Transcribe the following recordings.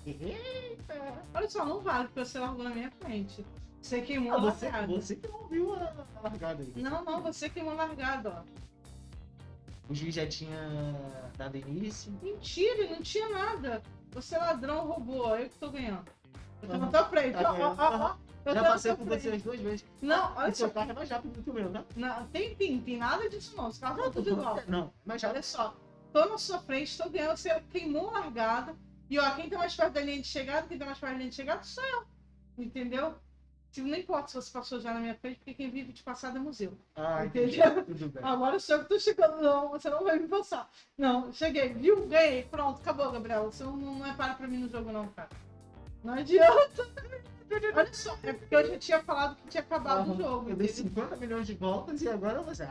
Eita! Olha só, não vale, porque você largou na minha frente. Você queimou Ah, a você, largada. você que não viu a largada aí. Não, você queimou a largada, ó. O juiz já tinha dado início. Mentira, não tinha nada. Você é ladrão, roubou, eu que tô ganhando. Eu tô na Aham, tua frente, tá ó, ó, ganhando. ó, ó. Eu Já tô na passei tua por frente. você as 2 vezes. Não, olha E seu só. carro é mais rápido do que o meu, né? Não, tem nada disso não. Os carros Não, são tudo igual. não, mas já. Olha só, tô na sua frente, tô ganhando, você queimou a largada. E ó, quem tá mais perto da linha de chegada, quem tá mais perto da linha de chegada sou eu. Entendeu? Não importa se você passou já na minha frente, porque quem vive de passado é museu. Ah, Entendeu? entendi. Tudo bem. Agora sou eu que tô chegando, não, você não vai me passar. Não, cheguei, viu? Ganhei, pronto, acabou, Gabriel. Você não é para pra mim no jogo, não, cara. Não adianta. Olha só, é porque eu já tinha falado que tinha acabado o jogo. Eu dei Entendeu? 50 milhões de voltas e agora você.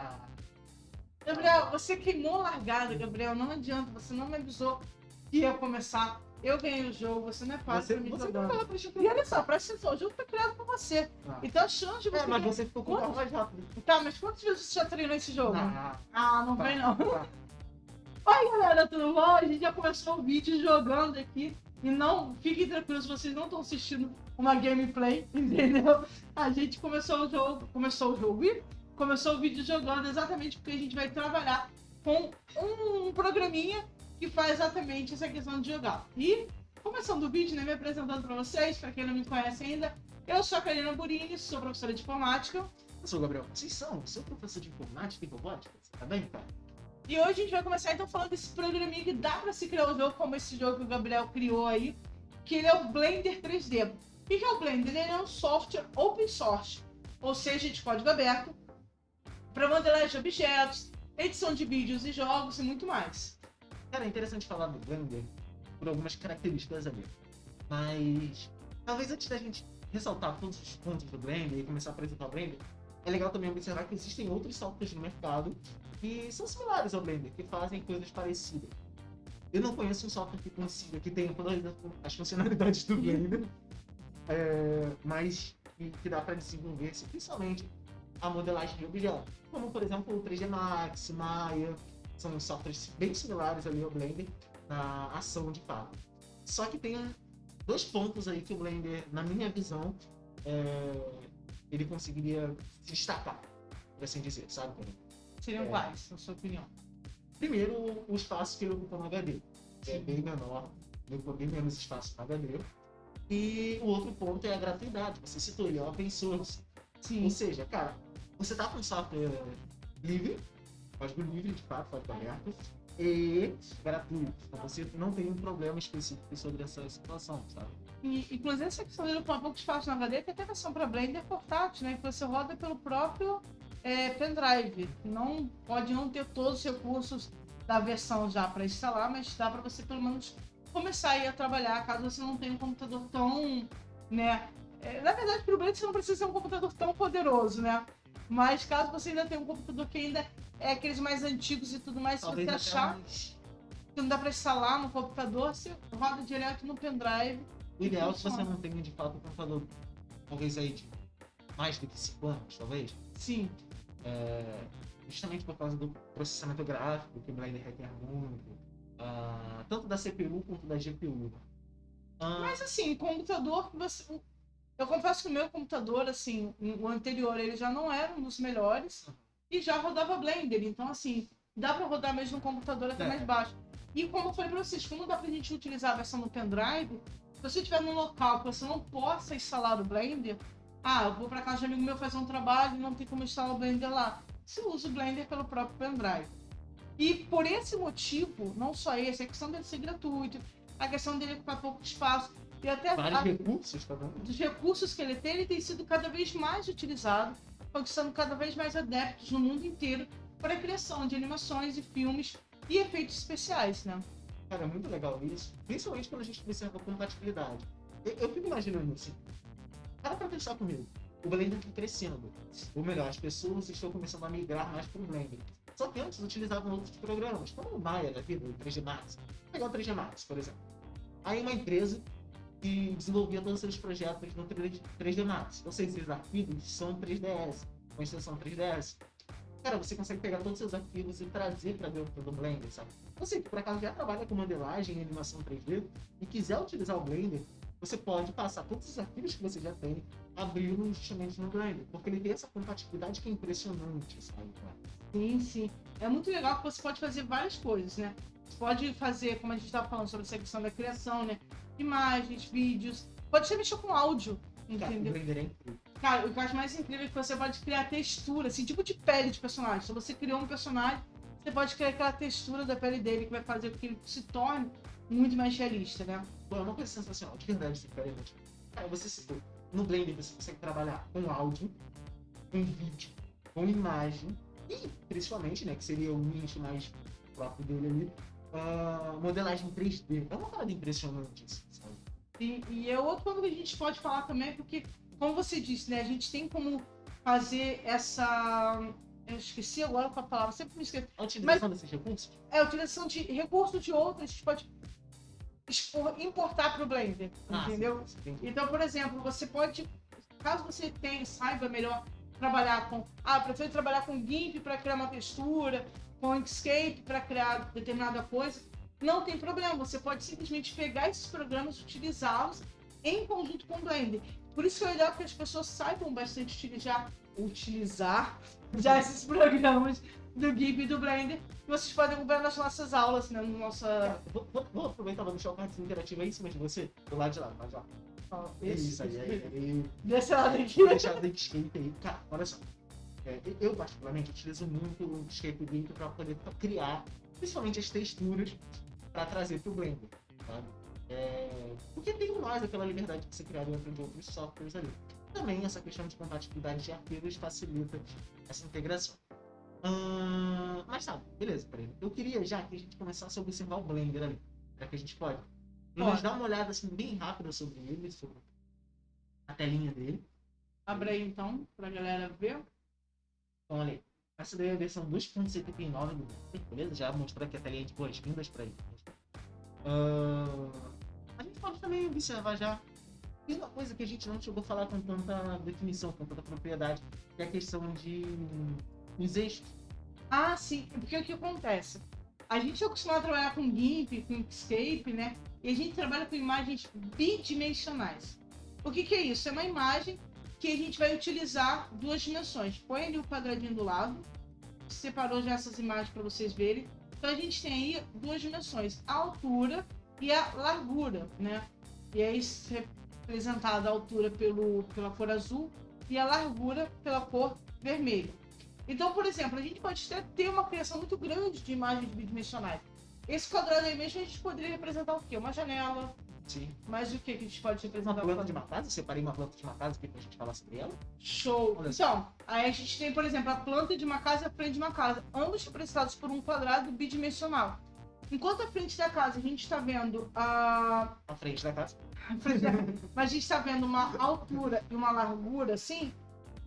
Gabriel, você queimou a largada, Gabriel. Não adianta, você não me avisou que ia começar. Eu ganhei o jogo, você não é fácil Você, pra mim você não jogando. fala pra gente. E olha só, presta atenção, o jogo foi criado por você. Ah. Então a chance de você. Mas você ficou com o carro Quantos- mais rápido. Tá, mas quantas vezes você já treinou esse jogo? Não Tá, vem não. tá. Oi, galera, tudo bom? A gente já começou o vídeo jogando aqui. E não, fiquem tranquilos, vocês não estão assistindo uma gameplay, entendeu? A gente começou o jogo e começou o vídeo jogando exatamente porque a gente vai trabalhar com um programinha que faz exatamente essa questão de jogar. E, começando o vídeo, né, me apresentando para vocês, para quem não me conhece ainda, eu sou a Karina Burini, sou professora de informática. Eu sou o Gabriel Conceição, sou professor de informática e robótica. Você tá bem, cara? E hoje a gente vai começar então falando desse programinha que dá para se criar um jogo como esse jogo que o Gabriel criou aí, que ele é o Blender 3D. O que é o Blender? Ele é um software open source, ou seja, de código aberto, para modelagem de objetos, edição de vídeos e jogos e muito mais. Cara, é interessante falar do Blender por algumas características ali. Mas talvez antes da gente ressaltar todos os pontos do Blender e começar a apresentar o Blender, é legal também observar que existem outros softwares no mercado que são similares ao Blender, que fazem coisas parecidas. Eu não conheço um software que consiga, que tenha todas as funcionalidades do Blender, mas que dá para desenvolver, principalmente a modelagem de objetos, como por exemplo o 3D Max, Maya, são softwares bem similares ali ao Blender na ação de fato. Só que tem 2 pontos aí que o Blender, na minha visão, ele conseguiria se destacar, por assim dizer, sabe? Seriam quais, na sua opinião? Primeiro, o espaço que ele ocupa no HD. É bem menor, ele ocupa bem menos espaço no HD. E o outro ponto é a gratuidade. Você citou ele, é open source. Sim. Ou seja, cara, você tá com um software livre, código livre, de fato, código aberto, e gratuito. Então você não tem um problema específico sobre essa situação, sabe? E, inclusive, essa questão dele ocupar pouco espaço no HD tem até a versão para Blender portátil, né? Que você roda pelo próprio pendrive. Não, pode não ter todos os recursos da versão já para instalar, mas dá para você pelo menos começar aí a trabalhar caso você não tenha um computador tão, né? Na verdade, para o Blender você não precisa ser um computador tão poderoso, né? Mas caso você ainda tenha um computador que ainda é aqueles mais antigos e tudo mais, se Talvez você até achar uns- que não dá para instalar no computador, você roda direto no pendrive. O ideal é que você funciona. não tenha de fato um computador, talvez aí de mais do que 5 anos, talvez. Sim. Justamente por causa do processamento gráfico, que o Blender requer muito, tanto da CPU quanto da GPU. Mas assim, computador que você. Eu confesso que o meu computador, assim, o anterior, ele já não era um dos melhores e já rodava Blender. Então, assim, dá pra rodar mesmo no computador até mais baixo. E como eu falei pra vocês, como dá pra gente utilizar a versão no pendrive, se você estiver num local que você não possa instalar o Blender, eu vou pra casa de um amigo meu fazer um trabalho e não tem como instalar o Blender lá. Você usa o Blender pelo próprio pendrive. E por esse motivo, não só esse, a questão dele ser gratuito, a questão dele ocupar pouco espaço, e até Vários recursos, tá vendo? dos recursos que ele tem sido cada vez mais utilizado, conquistando cada vez mais adeptos no mundo inteiro para a criação de animações e filmes e efeitos especiais, né? Cara, é muito legal isso, principalmente quando a gente observa a compatibilidade. Eu fico imaginando assim, para pra pensar comigo, o Blender está crescendo, ou melhor, as pessoas estão começando a migrar mais para o Blender. Só que antes utilizavam outros programas, como o Maya da vida, o 3D Max. Vou pegar o 3D Max, por exemplo. Aí uma empresa que desenvolvia todos os seus projetos no 3D Max. Ou seja, esses arquivos são 3DS, com extensão 3DS. cara, você consegue pegar todos os seus arquivos e trazer para dentro do Blender, sabe? Você que por acaso já trabalha com modelagem e animação 3D e quiser utilizar o Blender, você pode passar todos os arquivos que você já tem, abri-los justamente no Blender, porque ele tem essa compatibilidade que é impressionante, sabe, cara? Sim, sim. É muito legal que você pode fazer várias coisas, né? Você pode fazer, como a gente estava falando sobre essa questão da criação, né? Imagens, vídeos. Pode até mexer com áudio, Cara, o entendeu? Blender é incrível. Cara, o que eu acho mais incrível é que você pode criar textura, assim, tipo de pele de personagem. Se você criou um personagem, você pode criar aquela textura da pele dele que vai fazer com que ele se torne muito mais realista, né? Pô, é uma coisa sensacional, de verdade, esse cara é muito... Cara, você citou, no Blender você consegue trabalhar com áudio, com vídeo, com imagem e, principalmente, né, que seria o nicho mais próprio dele ali, modelagem 3D. É uma parada impressionante, assim, sabe? E é outro ponto que a gente pode falar também, porque, como você disse, né, a gente tem como fazer essa... Eu esqueci agora qual a palavra, sempre me esqueço. A utilização desses recursos? É a utilização de recursos de outros, a gente pode importar para o Blender, entendeu? Sim. Então, por exemplo, você pode, caso você saiba melhor trabalhar com... prefiro trabalhar com GIMP para criar uma textura, com Inkscape para criar determinada coisa, não tem problema, você pode simplesmente pegar esses programas e utilizá-los em conjunto com o Blender. Por isso que é legal que as pessoas saibam bastante utilizar já esses programas do GIMP e do Blender, que vocês podem ver nas nossas aulas, né? No nossa... Cara, vou aproveitar para deixar o cardzinho interativo aí em cima de você, do lado de lá, do lado de lá. Isso aí. Desse lado aqui. Vou deixar o Inkscape aí. Cara, olha só. Eu, particularmente, utilizo muito o Inkscape GIMP para poder criar, principalmente as texturas, para trazer para o Blender, sabe? Porque tem mais aquela liberdade que você criar dentro de outros softwares ali. Também essa questão de compatibilidade de arquivos facilita essa integração. Mas tá, beleza, peraí. Eu queria já que a gente começasse a observar o Blender ali. Será que a gente pode? Vamos dar uma olhada assim bem rápida sobre ele, sobre a telinha dele. Abre aí então, pra galera ver. Então, olha aí. Essa daí é a versão 2.79 do Blender, beleza? Já mostrou aqui a telinha de boas-vindas para ele. A gente pode também observar já. E uma coisa que a gente não chegou a falar com tanta definição, com tanta propriedade, que é a questão de os eixos. Sim, porque o que acontece? A gente é acostumado a trabalhar com GIMP, com Inkscape, né? E a gente trabalha com imagens bidimensionais. O que é isso? É uma imagem que a gente vai utilizar duas dimensões. Põe ali o quadradinho do lado, separou já essas imagens para vocês verem. Então a gente tem aí duas dimensões, a altura e a largura, né? E aí representada a altura pela cor azul e a largura pela cor vermelha. Então, por exemplo, a gente pode até ter uma criação muito grande de imagens bidimensionais. Esse quadrado aí mesmo a gente poderia representar o quê? Uma janela. Sim. Mas o que a gente pode representar? Uma planta de uma casa? Eu separei uma planta de uma casa aqui pra gente falar sobre ela. Show! Então, aí a gente tem, por exemplo, a planta de uma casa e a frente de uma casa. Ambos representados por um quadrado bidimensional. Enquanto a frente da casa a gente está vendo a frente da casa. Mas a gente está vendo uma altura e uma largura, assim.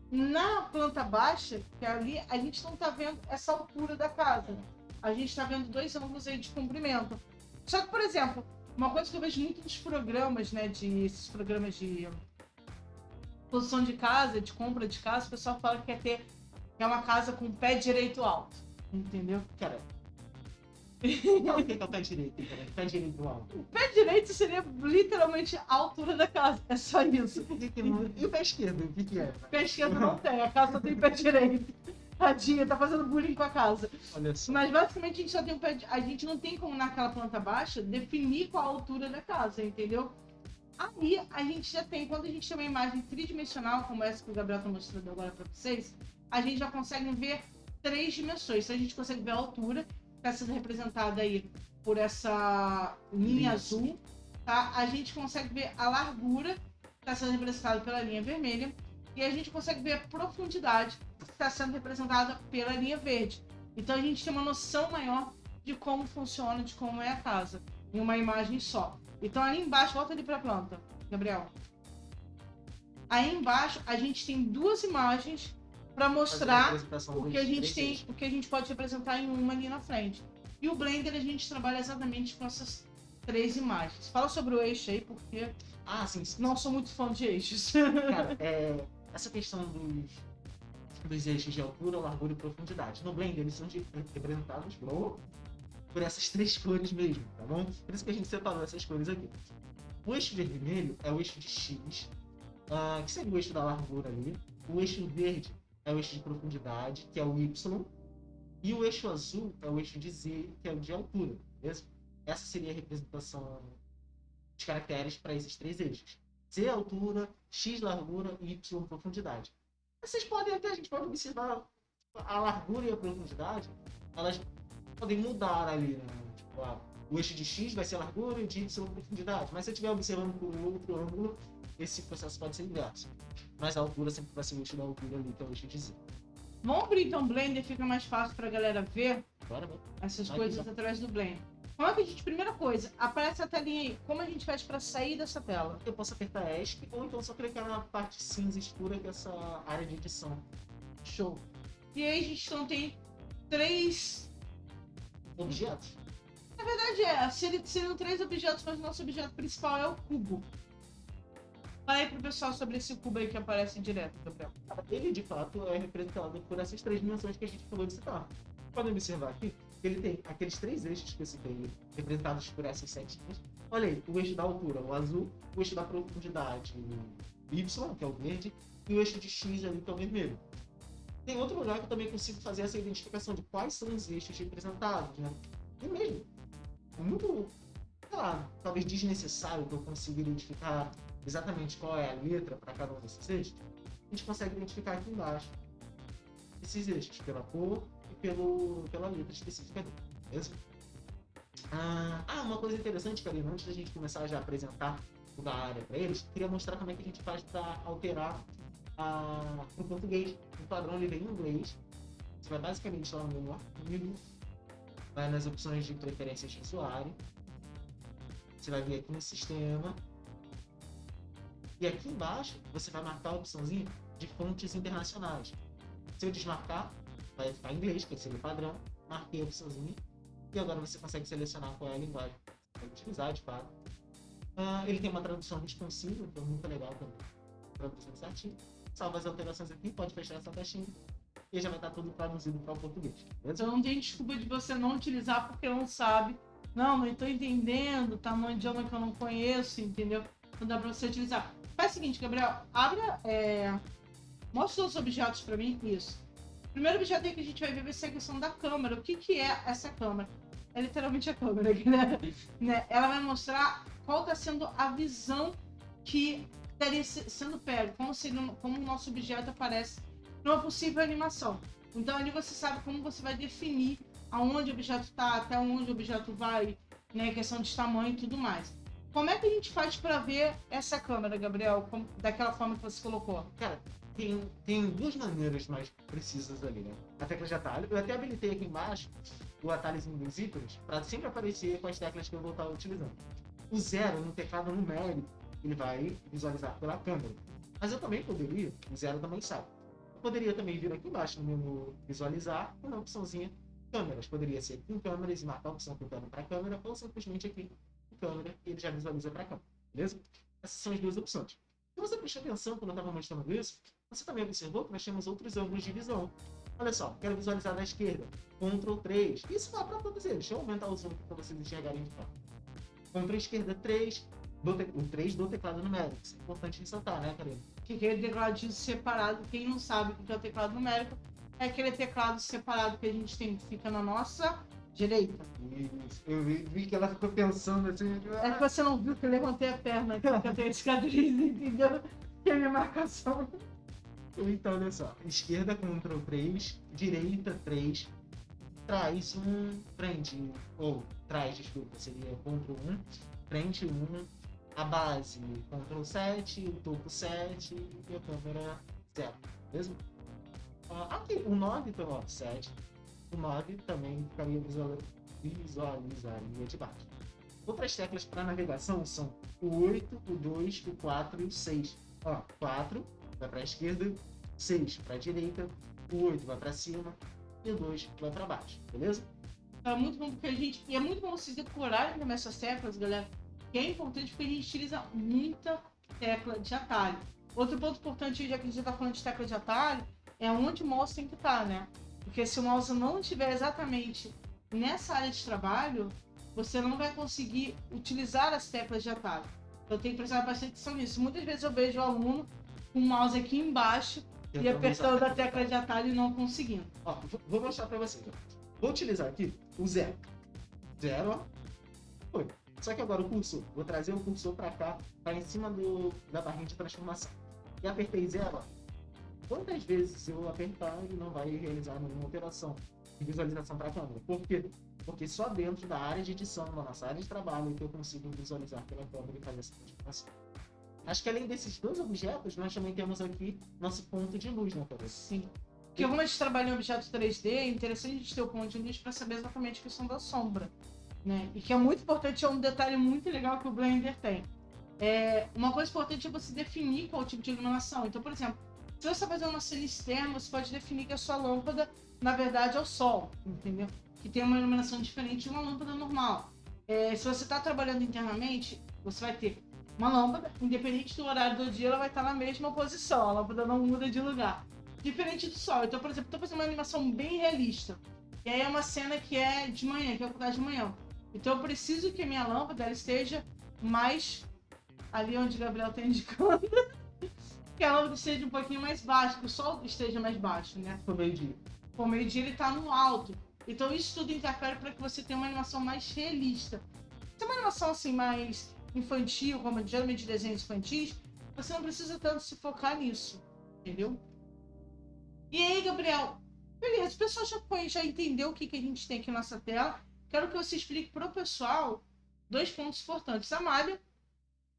Na planta baixa, que é ali, a gente não está vendo essa altura da casa. A gente está vendo dois ângulos aí de comprimento. Só que, por exemplo, uma coisa que eu vejo muito nos programas, né, esses programas de posição de casa, de compra de casa, o pessoal fala que quer uma casa com pé direito alto. Entendeu? Cara, o que é o pé direito? Pé direito alto. O pé direito seria literalmente a altura da casa. É só isso. E o pé esquerdo? O que é? O pé esquerdo não tem, a casa só tem pé direito. Tadinha, tá fazendo bullying com a casa. Olha só. Mas basicamente a gente só tem a gente não tem como naquela planta baixa definir qual a altura da casa, entendeu? Aí a gente já tem, quando a gente tem uma imagem tridimensional, como essa que o Gabriel tá mostrando agora para vocês, a gente já consegue ver 3 dimensões. Então a gente consegue ver a altura, que está sendo representada aí por essa linha azul, tá? A gente consegue ver a largura, que está sendo representada pela linha vermelha, e a gente consegue ver a profundidade, que está sendo representada pela linha verde. Então a gente tem uma noção maior de como funciona, de como é a casa, em uma imagem só. Então ali embaixo, volta ali para a planta, Gabriel. Aí embaixo a gente tem 2 imagens para mostrar o que a gente tem, o que a gente pode representar em uma ali na frente. E o Blender a gente trabalha exatamente com essas 3 imagens. Fala sobre o eixo aí, porque sim. não sou muito fã de eixos. Cara, essa questão dos eixos de altura, largura e profundidade. No Blender, eles são representados por essas 3 cores mesmo, tá bom? Por isso que a gente separou essas cores aqui. O eixo vermelho é o eixo de X, que seria o eixo da largura ali. O eixo verde é o eixo de profundidade, que é o Y. E o eixo azul é o eixo de Z, que é o de altura, beleza? Essa seria a representação dos caracteres para esses 3 eixos. Z, altura, X, largura e Y, profundidade. Vocês podem até, a gente pode observar a largura e a profundidade, elas podem mudar ali, né? Tipo, o eixo de X vai ser largura e o de Y profundidade. Mas se eu estiver observando por um outro ângulo, esse processo pode ser inverso. Mas a altura sempre vai ser o eixo da altura ali, que é o eixo de Z. Vamos abrir então o Blender, fica mais fácil pra galera ver Bora. essas coisas através do Blender. Como é que a gente, primeira coisa, aparece a telinha aí, como a gente faz pra sair dessa tela? Eu posso apertar ESC ou então só clicar na parte cinza escura, que é essa área de edição. Show. E aí a gente então tem 3... Objetos. Na verdade seriam 3 objetos, mas o nosso objeto principal é o cubo. Fala aí pro pessoal sobre esse cubo aí que aparece direto, Gabriel. Ele, de fato, é representado por essas 3 dimensões que a gente falou de citar. Podem observar aqui, ele tem aqueles 3 eixos que eu citei, representados por essas setinhas. Olha aí, o eixo da altura, o azul, o eixo da profundidade, o Y, que é o verde, e o eixo de X ali, que é o vermelho. Tem outro lugar que eu também consigo fazer essa identificação de quais são os eixos representados, né? E mesmo, é muito, sei lá, talvez desnecessário que eu consiga identificar exatamente qual é a letra para cada um desses eixos. A gente consegue identificar aqui embaixo esses eixos, pela cor e pela letra específica dele, beleza? Uma coisa interessante, Karina, antes da gente começar já a apresentar toda a área para eles, queria mostrar como é que a gente faz para alterar o português. O padrão ele vem em inglês. Você vai basicamente lá no menu arquivo, vai nas opções de preferências de usuário, você vai vir aqui no sistema, e aqui embaixo você vai marcar a opçãozinha de fontes internacionais. Se eu desmarcar, vai ficar em inglês, que seria o padrão. Marquei a opçãozinha e agora você consegue selecionar qual é a linguagem que você vai utilizar, de fato. Ele tem uma tradução responsiva, então muito legal também. Tradução certinho. Salva as alterações aqui, pode fechar essa caixinha e já vai estar tudo traduzido para o português. Beleza? Então não tem desculpa de você não utilizar porque não sabe. Não estou entendendo, tá num idioma que eu não conheço, entendeu? Não dá para você utilizar. Faz o seguinte, Gabriel, mostra os objetos para mim. Isso. O primeiro objeto aí que a gente vai ver vai ser a questão da câmera. O que é essa câmera? É literalmente a câmera aqui, né? Ela vai mostrar qual está sendo a visão que estaria sendo pego, como o nosso objeto aparece numa possível animação. Então ali você sabe como você vai definir aonde o objeto está, até onde o objeto vai, né? Questão de tamanho e tudo mais. Como é que a gente faz para ver essa câmera, Gabriel, daquela forma que você colocou? Cara, tem 2 maneiras mais precisas ali, né? A tecla de atalho. Eu até habilitei aqui embaixo o atalhozinho dos ícones para sempre aparecer com as teclas que eu vou estar utilizando. O 0 no teclado numérico, ele vai visualizar pela câmera. Mas eu também poderia, o 0 também sabe. Eu poderia também vir aqui embaixo no menu visualizar com uma opçãozinha câmeras. Poderia ser com câmeras e marcar a opção apontando para a câmera ou simplesmente aqui câmera e ele já visualiza para cá, beleza? Essas são as 2 opções. Se você prestar atenção quando eu estava mostrando isso, você também observou que nós temos outros ângulos de visão. Olha só, quero visualizar da esquerda, Ctrl 3, isso vai para todos eles. Deixa eu aumentar o zoom para vocês enxergarem de fato. Ctrl esquerda 3, o 3 do teclado numérico, isso é importante ressaltar, né, Karina? Que é tecladinho separado, quem não sabe o que é o teclado numérico, é aquele teclado separado que a gente tem que fica na nossa direita. Isso. Eu vi que ela ficou pensando assim. É que você não viu que eu levantei a perna aqui, que eu tenho cicatriz, entendeu? Que é a minha marcação. Então, olha só. Esquerda, Ctrl 3. Direita, 3. Trás 1. Frente. Ou, trás, desculpa. Seria Ctrl 1. Frente 1. A base, Ctrl 7. O topo 7. E a câmera 0. Beleza? Aqui, o 9, então, ó, 7. O 9 também ficaria visualizaria de baixo. Outras teclas para navegação são o 8, o 2, o 4 e o 6. 4 vai para a esquerda, 6 para a direita, o 8 vai para cima e o 2 vai para baixo, beleza? É muito bom porque é muito bom vocês decorarem também essas teclas, galera. Que é importante porque a gente utiliza muita tecla de atalho. Outro ponto importante, já que a gente está falando de tecla de atalho, é onde o mouse tem que estar, né? Porque se o mouse não estiver exatamente nessa área de trabalho, você não vai conseguir utilizar as teclas de atalho. Então tem que prestar bastante atenção nisso. Muitas vezes eu vejo o aluno com o mouse aqui embaixo e apertando a tecla de atalho e não conseguindo. Ó, vou mostrar pra vocês. Vou utilizar aqui o zero. Zero, ó. Foi. Só que agora o cursor, vou trazer o cursor pra cá, tá em cima da barrinha de transformação. E apertei zero, ó. Quantas vezes eu apertar, ele não vai realizar nenhuma operação de visualização para a câmera. Por quê? Porque só dentro da área de edição, da nossa área de trabalho, que eu consigo visualizar pela câmera e fazer essa transformação. Acho que além desses dois objetos, nós também temos aqui nosso ponto de luz, né, cara? Sim. Porque como a gente trabalha em objetos 3D, é interessante a gente ter o ponto de luz para saber exatamente a questão da sombra, né? E que é muito importante, é um detalhe muito legal que o Blender tem. Uma coisa importante é você definir qual tipo de iluminação. Então, por exemplo, se você está fazendo uma cena externa, você pode definir que a sua lâmpada, na verdade, é o sol, entendeu? Que tem uma iluminação diferente de uma lâmpada normal. Se você está trabalhando internamente, você vai ter uma lâmpada, independente do horário do dia, ela vai estar na mesma posição, a lâmpada não muda de lugar. Diferente do sol. Então, por exemplo, estou fazendo uma animação bem realista. E aí é uma cena que é de manhã, que é acordar de manhã. Então eu preciso que a minha lâmpada ela esteja mais ali onde o Gabriel está indicando. Que a lâmpada esteja um pouquinho mais baixa, que o sol esteja mais baixo, né? Por meio-dia. Por meio-dia ele está no alto. Então isso tudo interfere para que você tenha uma animação mais realista. Se é uma animação assim mais infantil, como geralmente desenhos infantis, você não precisa tanto se focar nisso, entendeu? E aí, Gabriel, beleza, o pessoal já entendeu o que a gente tem aqui na nossa tela. Quero que você explique para o pessoal 2 pontos importantes. A malha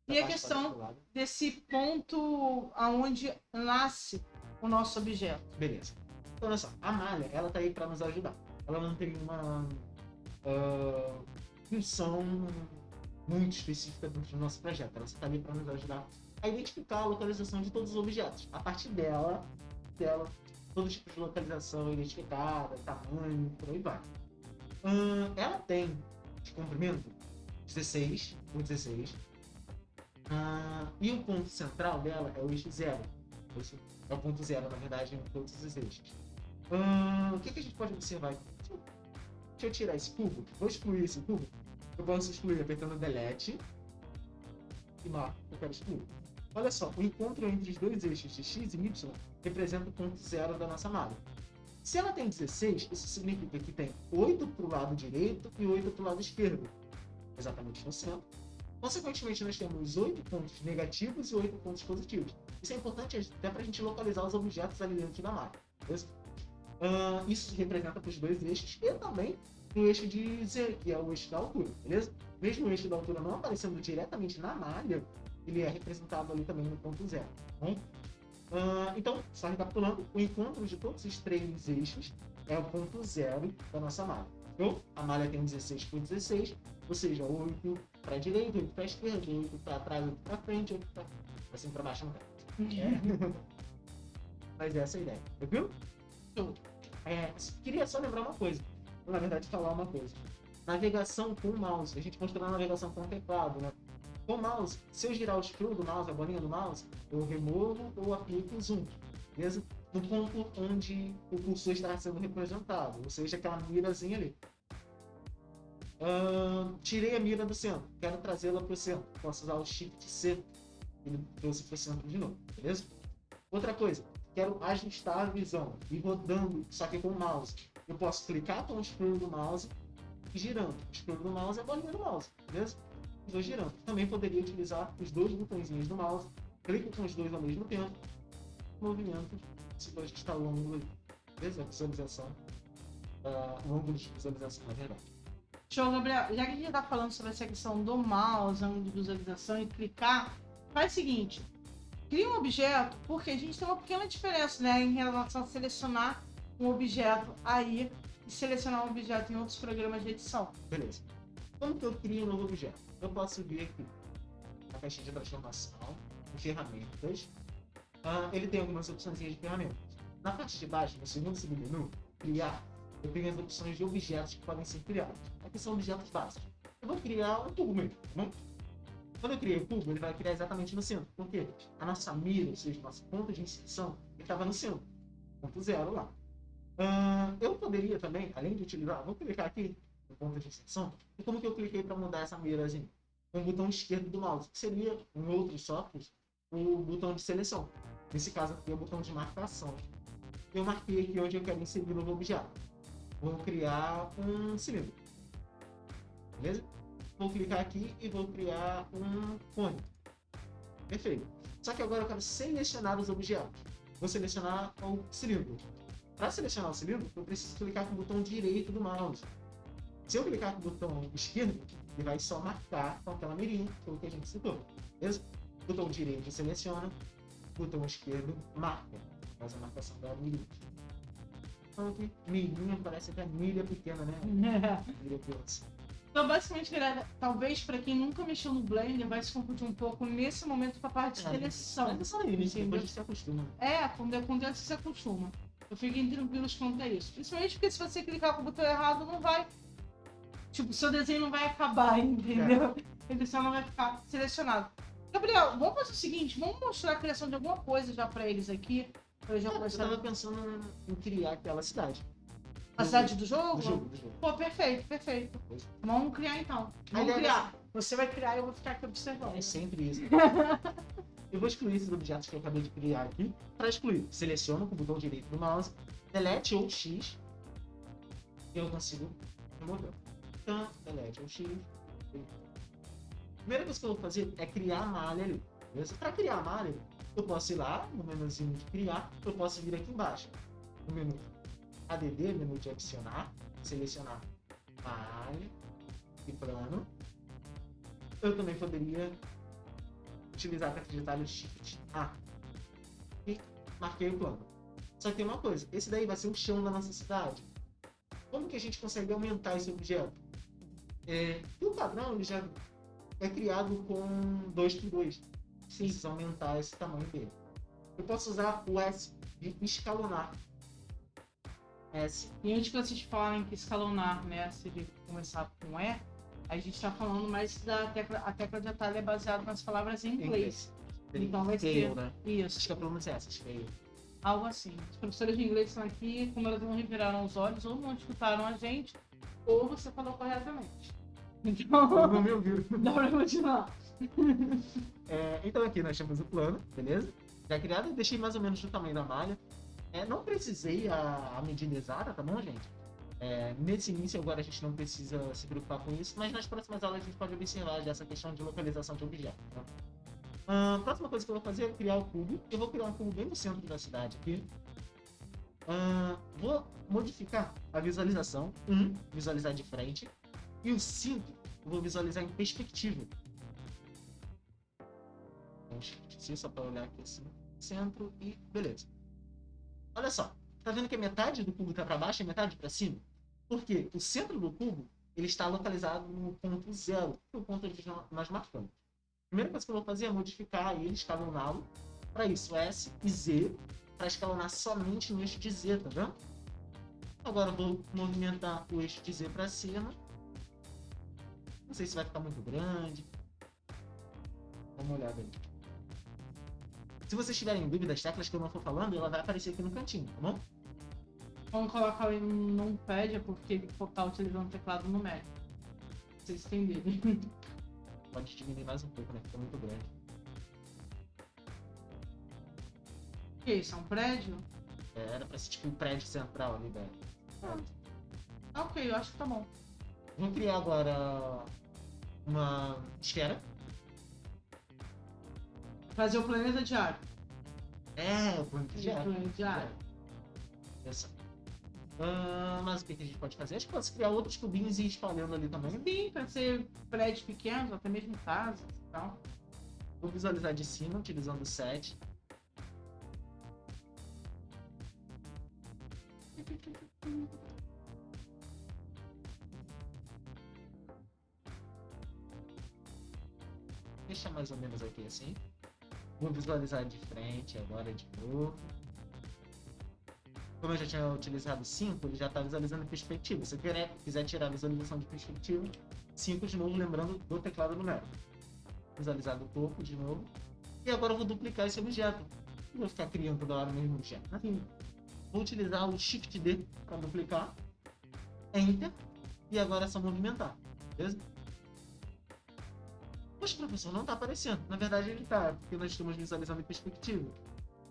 e a questão desse ponto aonde nasce o nosso objeto. Beleza. Então, olha só, a malha, ela tá aí para nos ajudar. Ela não tem uma função muito específica dentro do nosso projeto. Ela só tá ali para nos ajudar a identificar a localização de todos os objetos. A partir dela, todo tipo de localização identificada, tamanho, por aí vai. Ela tem de comprimento 16 por 16. E o ponto central dela é o eixo 0. Esse é o ponto 0, na verdade, em todos os eixos. O que a gente pode observar aqui? Deixa eu tirar esse cubo. Vou excluir esse cubo. Eu posso excluir apertando Delete e marco que eu quero excluir. Olha só, o encontro entre os dois eixos de X e Y representa o ponto 0 da nossa malha. Se ela tem 16, isso significa que tem 8 para o lado direito e 8 para o lado esquerdo, exatamente no centro. Consequentemente, nós temos 8 pontos negativos e 8 pontos positivos. Isso é importante até para a gente localizar os objetos ali dentro da malha. Beleza? Isso representa para os dois eixos e também o eixo de Z, que é o eixo da altura, beleza? Mesmo o eixo da altura não aparecendo diretamente na malha, ele é representado ali também no ponto 0. Tá? Então, só recapitulando, o encontro de todos os 3 eixos é o ponto 0 da nossa malha. Então, a malha tem 16 por 16, ou seja, 8 para a direita, 8 para a esquerda, 8 para trás, 8 para frente, 8 para assim para baixo, não tem. Mas essa é a ideia, tranquilo? Queria só lembrar uma coisa, na verdade falar uma coisa. Navegação com o mouse, a gente mostrou a navegação com o teclado, né? Com o mouse, se eu girar o scroll do mouse, a bolinha do mouse, eu removo ou aplico o zoom, beleza? No ponto onde o cursor está sendo representado, ou seja, aquela mirazinha ali. Tirei a mira do centro, quero trazê-la para o centro, posso usar o Shift C, ele trouxe para o centro de novo, beleza? Outra coisa, quero ajustar a visão, e rodando, só que com o mouse. Eu posso clicar com o scroll do mouse e girando. O scroll do mouse é a bolinha do mouse, beleza? Os dois girando. Também poderia utilizar os 2 botõezinhos do mouse, clico com os 2 ao mesmo tempo, movimento, se for ajustar o ângulo, beleza? A visualização, o ângulo de visualização, na verdade. Show, Gabriel. Já que a gente está falando sobre essa questão do mouse, ângulo de visualização e clicar, faz o seguinte, cria um objeto, porque a gente tem uma pequena diferença, né, em relação a selecionar um objeto aí e selecionar um objeto em outros programas de edição. Beleza. Como que eu crio um novo objeto? Eu posso vir aqui na caixinha de transformação, em ferramentas. Ele tem algumas opções de ferramentas. Na parte de baixo, no segundo submenu, criar, eu tenho as opções de objetos que podem ser criados. Aqui são objetos básicos. Eu vou criar um cubo mesmo, tá bom? Quando eu criei o cubo, ele vai criar exatamente no centro. Por quê? A nossa mira, ou seja, nosso ponto de inserção, ele estava no centro. ponto zero lá. Eu poderia também, além de utilizar, vou clicar aqui no ponto de inserção, e como que eu cliquei para mudar essa mirazinha? Com o botão esquerdo do mouse, que seria, em outros softwares, o botão de seleção. Nesse caso aqui é o botão de marcação. Eu marquei aqui onde eu quero inserir o novo objeto. Vou criar um cilindro. Beleza? Vou clicar aqui e vou criar um cone. Perfeito. Só que agora eu quero selecionar os objetos. Vou selecionar o cilindro. Para selecionar o cilindro, eu preciso clicar com o botão direito do mouse. Se eu clicar com o botão esquerdo, ele vai só marcar com aquela mirinha, que é o que a gente citou. Beleza? Botão direito seleciona, botão esquerdo marca. Faz a marcação da mirinha. Então aqui, mirinha parece até milha pequena, né? Milha pequena. Então, basicamente, galera, talvez para quem nunca mexeu no Blender, vai se confundir um pouco nesse momento com a parte de seleção. Mas é só isso, depois a gente se acostuma. Quando acontece, se acostuma. Eu fiquei tranquilos quanto a isso. Principalmente porque se você clicar com o botão errado, não vai... Tipo, seu desenho não vai acabar, entendeu? Ele só não vai ficar selecionado. Gabriel, vamos fazer o seguinte, vamos mostrar a criação de alguma coisa já pra eles aqui. Pra eu já começar... Eu tava pensando em criar aquela cidade. A cidade do jogo? Do jogo. Pô, perfeito. Vamos criar então. Vamos criar. Você vai criar e eu vou ficar aqui observando. É sempre isso. Eu vou excluir esses objetos que eu acabei de criar aqui. Para excluir, seleciono com o botão direito do mouse, delete ou X, e eu consigo remover. Então, delete ou X. A primeira coisa que eu vou fazer é criar a malha ali. Para criar a malha, eu posso ir lá no menuzinho de criar, eu posso vir aqui embaixo, no menu ADD, menu de adicionar, selecionar malha e plano. Eu também poderia utilizar a tecla de atalho Shift A e marquei o plano. Só que tem uma coisa, esse daí vai ser o chão da nossa cidade. Como que a gente consegue aumentar esse objeto? O padrão ele já é criado com 2x2. Precisa aumentar esse tamanho dele. Eu posso usar o S de escalonar. S. E antes que vocês falarem que escalonar, né, se ele começar com E, a gente está falando mais da tecla, a tecla de atalho é baseada nas palavras em inglês. Então vai ser né? Isso. Acho que a pronúncia é essa, scale. Algo assim. Os professores de inglês estão aqui, como elas não reviraram os olhos, ou não escutaram a gente, ou você falou corretamente. Então, Não me ouviram. dá pra continuar. Então aqui nós temos o plano, beleza? Já criado, eu deixei mais ou menos do tamanho da malha. Não precisei a medida exata, tá bom, gente? Nesse início agora a gente não precisa se preocupar com isso, mas nas próximas aulas a gente pode observar já essa questão de localização de objetos. Tá? A próxima coisa que eu vou fazer é criar o cubo. Eu vou criar um cubo bem no centro da cidade aqui. Vou modificar a visualização. Visualizar de frente. E o 5 eu vou visualizar em perspectiva. Só para olhar aqui assim, centro e beleza. Olha só, tá vendo que a metade do cubo está para baixo e a metade para cima? Porque o centro do cubo ele está localizado no ponto 0, que é o ponto que nós marcamos. A primeira coisa que eu vou fazer é modificar ele, escaloná-lo. Para isso, S e Z, para escalonar somente no eixo de Z, tá vendo? Agora eu vou movimentar o eixo de Z para cima. Não sei se vai ficar muito grande. Dá uma olhada aí. Se vocês tiverem dúvida das teclas que eu não estou falando, ela vai aparecer aqui no cantinho, tá bom? Vamos colocar ele num pad, porque ele está utilizando o teclado numérico. Pra vocês entenderem. Pode diminuir mais um pouco, né? Fica muito grande. O que é isso? É um prédio? Era pra ser tipo um prédio central ali, velho. Ok, eu acho que tá bom. Vou criar agora uma esfera. Fazer o planeta diário. O planeta diário. Planeta diário. Mas o que a gente pode fazer? Acho que pode criar outros cubinhos e ir espalhando ali também. Sim, pode ser prédios pequenos, até mesmo casas e tal. Vou visualizar de cima, utilizando o 7. Deixa mais ou menos aqui assim. Vou visualizar de frente agora de novo. Como eu já tinha utilizado 5, ele já está visualizando em perspectiva. Se eu quiser tirar a visualização de perspectiva, 5 de novo, lembrando do teclado numérico. Visualizar do corpo de novo. E agora eu vou duplicar esse objeto. Não vou ficar criando toda hora o mesmo objeto, né? Vou utilizar o Shift D para duplicar, Enter, e agora é só movimentar, beleza? Poxa, professor, não tá aparecendo. Na verdade ele tá, porque nós estamos visualizando em perspectiva.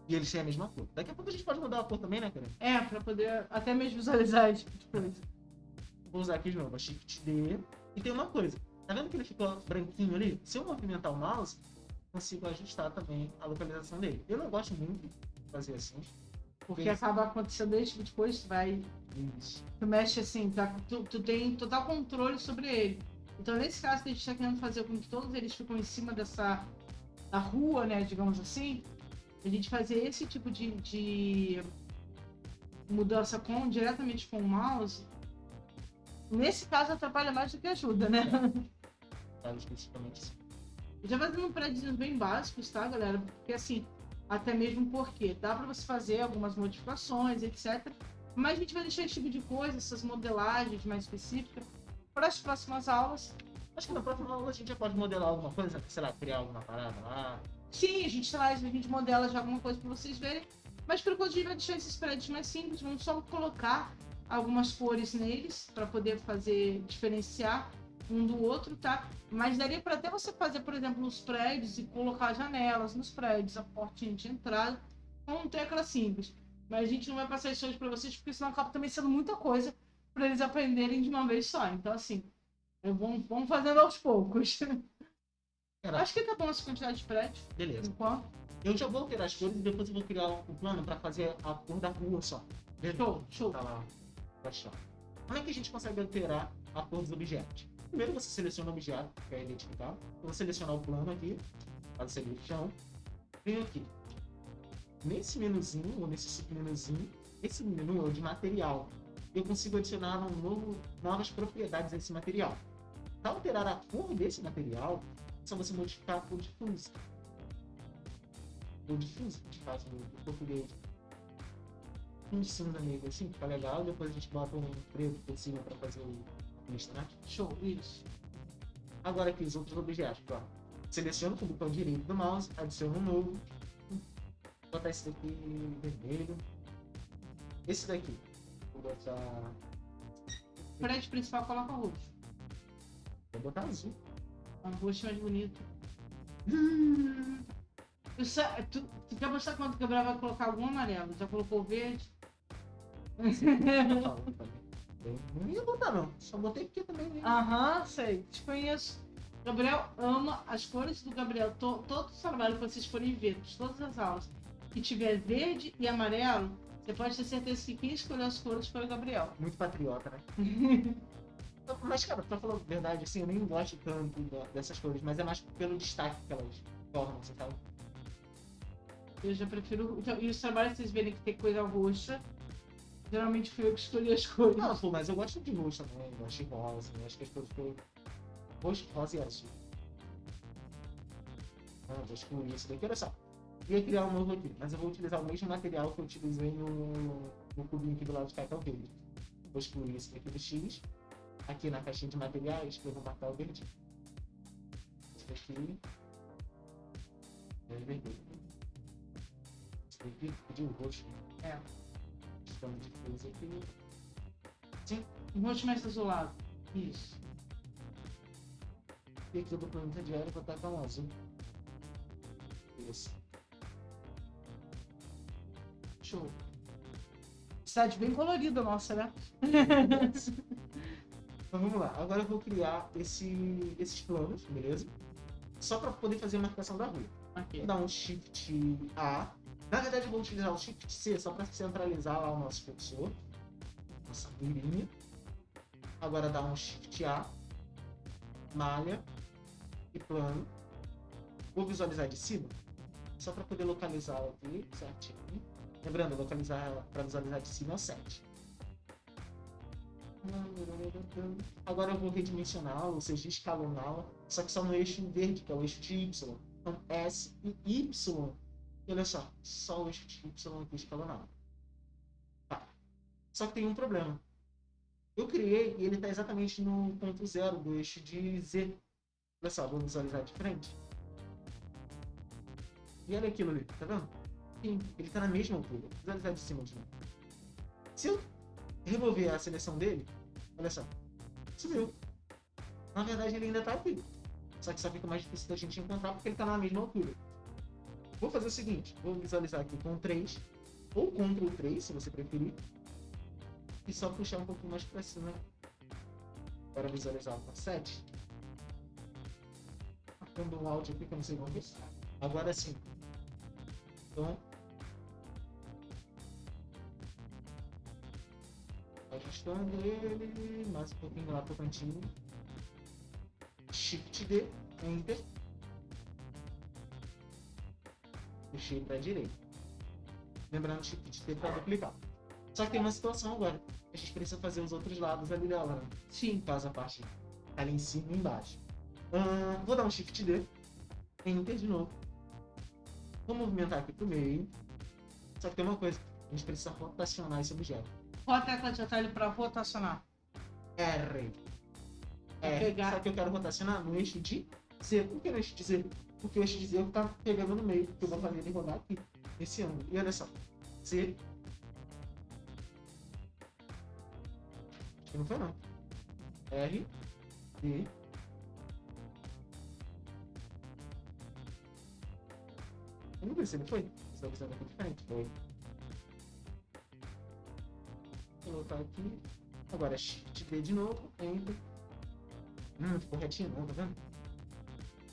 E eles têm a mesma cor. Daqui a pouco a gente pode mudar a cor também, né, cara? Pra poder até mesmo visualizar esse tipo de coisa. Vou usar aqui de novo, Shift D. E tem uma coisa, tá vendo que ele ficou branquinho ali? Se eu movimentar o mouse, consigo ajustar também a localização dele. Eu não gosto muito de fazer assim. Porque acaba acontecendo esse tipo de coisa, tu mexe assim, tu tem total controle sobre ele. Então, nesse caso que a gente está querendo fazer com que todos eles ficam em cima da rua, né, digamos assim, a gente fazer esse tipo de mudança diretamente com o mouse, nesse caso atrapalha mais do que ajuda, né? Especificamente sim. Já fazendo prédios bem básicos, tá, galera? Porque assim, até mesmo porque dá para você fazer algumas modificações, etc. Mas a gente vai deixar esse tipo de coisa, essas modelagens mais específicas, para as próximas aulas. Acho que na próxima aula a gente já pode modelar alguma coisa, sei lá, criar alguma parada lá. Sim, a gente modela já alguma coisa para vocês verem. Mas por enquanto a gente vai deixar esses prédios mais simples, vamos só colocar algumas cores neles para poder diferenciar um do outro, tá? Mas daria para até você fazer, por exemplo, os prédios e colocar janelas nos prédios, a portinha de entrada, com um tecla simples. Mas a gente não vai passar isso hoje para vocês, porque senão acaba também sendo muita coisa para eles aprenderem de uma vez só. Então, assim, vamos fazendo aos poucos. Acho que tá bom essa quantidade de prédios. Beleza. Eu já vou alterar as cores e depois eu vou criar um plano para fazer a cor da rua só. Show. Tá lá. Como é que a gente consegue alterar a cor dos objetos? Primeiro você seleciona o objeto, que é identificar. Eu vou selecionar o plano aqui, faz a seleção. Venho aqui. Nesse menuzinho, ou nesse submenuzinho, esse menu é o de material. Eu consigo adicionar novas propriedades a esse material. Para alterar a cor desse material, é só você modificar a cor difusa. Cor difusa, que faz o português. Um cinza meio assim, fica legal. Depois a gente bota um preto por cima para fazer o né? Show, isso. Agora aqui os outros objetos, ó. Seleciono com o botão direito do mouse, adiciono um novo. Vou botar esse daqui vermelho. Esse daqui, vou botar... O prédio principal coloca roxo. Vou botar azul. Um roxo mais bonito. Tu quer mostrar quanto o Gabriel vai colocar algum amarelo? Já colocou o verde? Eu não ia botar não, só botei porque também... Sei, te conheço. Gabriel ama as cores do Gabriel. Todo o trabalho que vocês forem ver, todas as aulas, que tiver verde e amarelo, você pode ter certeza que quem escolheu as cores foi o Gabriel. Muito patriota, né? Mas, cara, pra falar a verdade, assim, eu nem gosto tanto dessas cores, mas é mais pelo destaque que elas tornam, você sabe? Eu já prefiro... E os trabalhos que vocês verem que tem coisa roxa, geralmente fui eu que escolhi as cores. Não, pô, mas eu gosto de roxo também, eu gosto de rosa, eu acho que as cores foram roxo, rosa e azul. Vou excluir isso daqui, olha só. Ia criar um novo aqui, mas eu vou utilizar o mesmo material que eu utilizei no cubinho aqui do lado de cá, que é o verde. Vou excluir isso daqui do X. Aqui na caixinha de materiais, que eu vou marcar o verde. Isso daqui. É vermelho. Isso daqui pediu o roxo. Estamos de coisa aqui. Sim. Um roxo mais azulado. Isso. E aqui eu tô planeta de aéreo, vou tacar um azul. Isso. Show. Cidade bem colorida nossa, né? Então vamos lá, agora eu vou criar esses planos, beleza? Só para poder fazer a marcação da rua. Okay. Vou dar um Shift A. Na verdade eu vou utilizar o Shift C só para centralizar lá o nosso cursor. Nossa linha. Agora dá um Shift A. Malha. E plano. Vou visualizar de cima. Só para poder localizar ela aqui certinho. Lembrando, para visualizar de cima é o 7. Agora eu vou redimensioná-la, ou seja, escaloná-la, só que só no eixo verde, que é o eixo de Y. Então S e Y. E olha só o eixo de Y aqui escalonado. Tá. Só que tem um problema. Eu criei e ele está exatamente no ponto 0 do eixo de Z. Olha só, vou visualizar de frente. E olha aquilo ali, tá vendo? Sim, ele está na mesma altura. Vou visualizar de cima de novo. Se eu remover a seleção dele, olha só, sumiu. Na verdade ele ainda tá aqui. Só que só fica mais difícil da gente encontrar porque ele tá na mesma altura. Vou fazer o seguinte, vou visualizar aqui com 3, ou Ctrl 3, se você preferir. E só puxar um pouquinho mais pra cima. Para visualizar com 7. Marcando um áudio aqui que eu não sei como é. Agora sim. Então, ajustando ele, mais um pouquinho lá pro cantinho. Shift D, Enter. Puxei para a direita. Lembrando, Shift D para duplicar. Só que tem uma situação agora. A gente precisa fazer os outros lados ali dela, né? Sim. Faz a parte ali em cima e embaixo. Vou dar um Shift D. Enter de novo. Vou movimentar aqui pro meio. Só que tem uma coisa. A gente precisa rotacionar esse objeto. Qual a tecla de atalho para rotacionar? R. Pegar. Só que eu quero rotacionar no eixo de Z. Por que no eixo de Z? Porque o eixo de Z tá pegando no meio. Porque eu vou fazer ele rodar aqui. Nesse ângulo. E olha só. Z. Acho que não foi não. R. D. Eu não vi se ele foi. Essa visão aqui diferente. Foi. Vou colocar aqui. Agora Shift D de novo. Enter. Ficou retinho, não, tá vendo?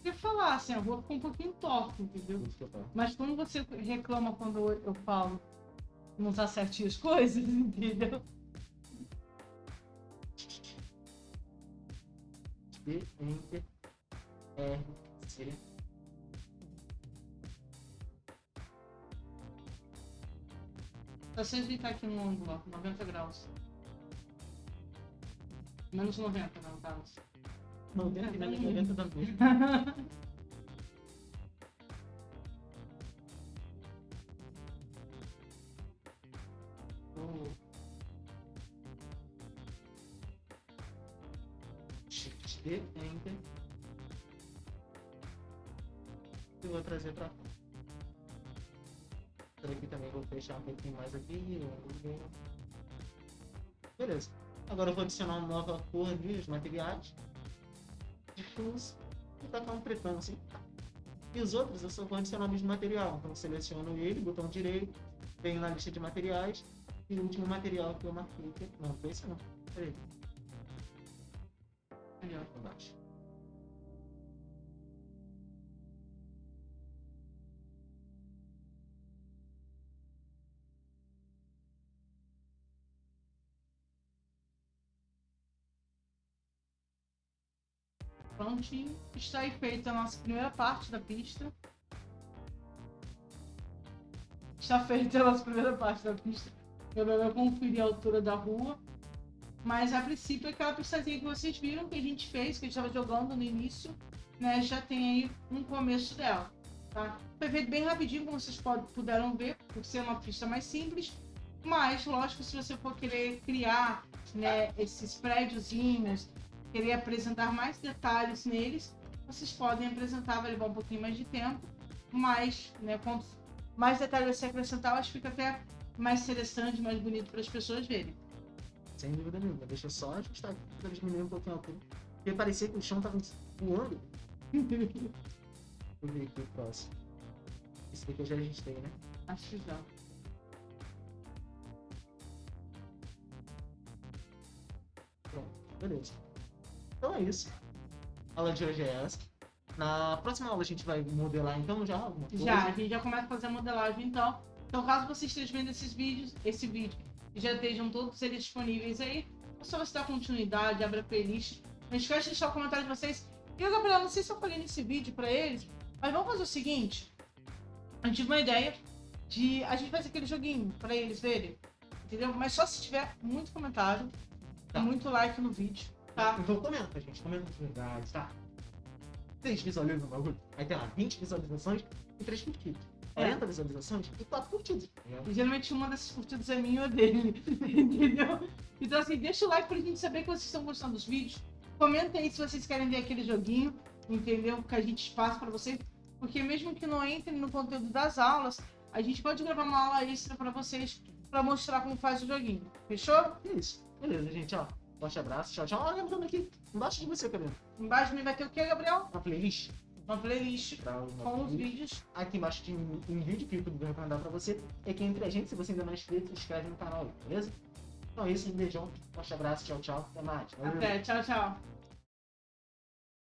Eu ia falar assim, a rua ficou um pouquinho torta, entendeu? Isso que eu falo. Mas como você reclama quando eu falo não tá certinho as coisas, entendeu? D, Enter, R, C. Só se ajeitar aqui no ângulo, ó, 90 graus. Menos 90, não, tá? Não, dentro da minha da rua. Shift D, Enter. E vou trazer pra cá. Essa aqui também vou fechar um pouquinho mais aqui. Beleza. Agora eu vou adicionar uma nova cor ali, os materiais. Diffuse. E tacar um pretão assim. E os outros eu só vou adicionar o mesmo material. Então eu seleciono ele, botão direito, venho na lista de materiais. E o último material que eu marquei aqui. Não, foi esse não. Peraí. Ali ó, embaixo. Prontinho. Está aí feita a nossa primeira parte da pista. Está feita a nossa primeira parte da pista. Eu vou conferir a altura da rua. Mas a princípio é aquela pistazinha que vocês viram que a gente fez, que a gente estava jogando no início, né? Já tem aí um começo dela, tá? Foi feito bem rapidinho, como vocês puderam ver, por ser uma pista mais simples. Mas, lógico, se você for querer criar, né, esses prédiozinhos, querer apresentar mais detalhes neles, vocês podem apresentar, vai levar um pouquinho mais de tempo, mas, né, quanto mais detalhes você acrescentar, acho que fica até mais interessante, mais bonito para as pessoas verem. Sem dúvida nenhuma. Deixa eu só ajustar aqui para diminuir um pouquinho a altura. Porque parecia que o chão tava voando. Vou ver aqui o próximo. Esse daqui eu já ajustei, né? Acho que já. Pronto, beleza. Então é isso. A aula de hoje é essa. Na próxima aula a gente vai modelar então já alguma coisa? Já, a gente já começa a fazer a modelagem então. Então caso você esteja vendo esse vídeo, já estejam todos eles disponíveis aí, é só você dar continuidade, abre a playlist. Não esquece de deixar o comentário de vocês. E eu, Gabriela, não sei se eu falei nesse vídeo pra eles, mas vamos fazer o seguinte. A gente tive uma ideia de a gente fazer aquele joguinho pra eles verem, entendeu? Mas só se tiver muito comentário, Tá. muito like no vídeo, tá? Então comenta, gente. Comenta de verdade, tá? 3 visualizações no bagulho. Aí tem lá 20 visualizações e 3 curtidas. 40 visualizações e 4 curtidas. E geralmente uma dessas curtidas é minha ou dele, entendeu? Então assim, deixa o like pra gente saber que vocês estão gostando dos vídeos. Comentem aí se vocês querem ver aquele joguinho, entendeu? Que a gente faz pra vocês. Porque mesmo que não entrem no conteúdo das aulas, a gente pode gravar uma aula extra pra vocês pra mostrar como faz o joguinho. Fechou? É isso. Beleza, gente, ó. Forte abraço, tchau, tchau. Ó, lembrando aqui, embaixo de você, cabelo. Embaixo de mim vai ter o que, Gabriel? Uma playlist. Uma playlist Pra uma com os playlist. vídeos. Aqui embaixo tem um vídeo que o YouTube vai recomendar pra você. E aqui entre a gente, se você ainda não é inscrito, se inscreve no canal, beleza? Então é isso, um beijão, forte abraço, tchau, tchau. Até mais. Valeu. Até, tchau, tchau.